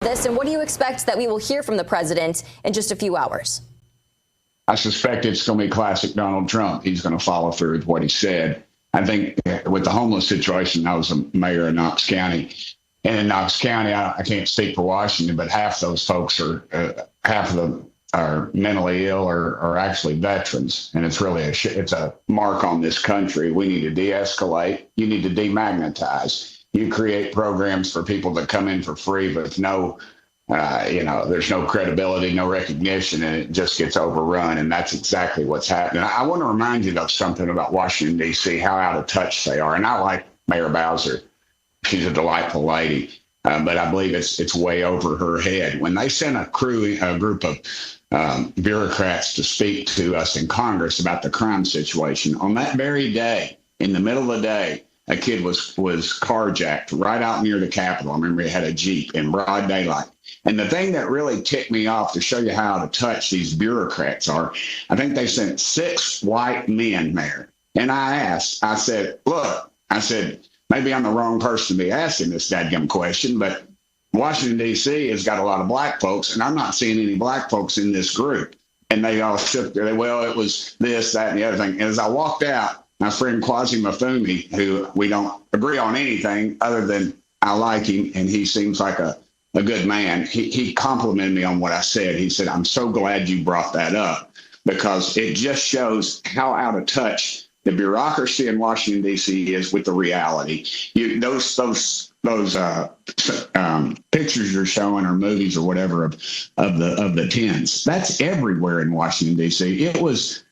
this, and what do you expect that we will hear from the president in just a few hours? I suspect it's going to be classic Donald Trump. He's going to follow through with what he said. I think with the homeless situation, I was a mayor in Knox County. And in Knox County, I can't speak for Washington, but half those folks half of them are mentally ill or are actually veterans. And it's really it's a mark on this country. We need to de-escalate. You need to demagnetize. You create programs for people that come in for free, but with no, there's no credibility, no recognition, and it just gets overrun. And that's exactly what's happening. I want to remind you of something about Washington, D.C., how out of touch they are. And I like Mayor Bowser. She's a delightful lady, but I believe it's way over her head. When they sent a group of bureaucrats to speak to us in Congress about the crime situation, on that very day, in the middle of the day, a kid was carjacked right out near the Capitol. I remember he had a Jeep in broad daylight. And the thing that really ticked me off, to show you how out of touch these bureaucrats are, I think they sent 6 white men there. And I said, maybe I'm the wrong person to be asking this dadgum question, but Washington, D.C. has got a lot of black folks, and I'm not seeing any black folks in this group. And they all shook their, well, it was this, that, and the other thing. And as I walked out, my friend Kwasi Mafumi, who we don't agree on anything other than I like him, and he seems like a good man, he complimented me on what I said. He said, I'm so glad you brought that up, because it just shows how out of touch the bureaucracy in Washington, D.C. is with the reality. Those pictures you're showing, or movies or whatever of the tents, that's everywhere in Washington, D.C. It was,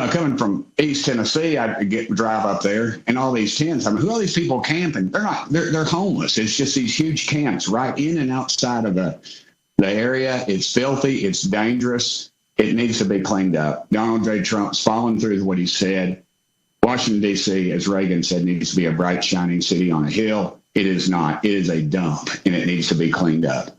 coming from East Tennessee, I'd drive up there, and all these tents. I mean, who are these people camping? They're homeless. It's just these huge camps right in and outside of the area. It's filthy. It's dangerous. It needs to be cleaned up. Donald J. Trump's following through with what he said. Washington, D.C., as Reagan said, needs to be a bright, shining city on a hill. It is not. It is a dump, and it needs to be cleaned up.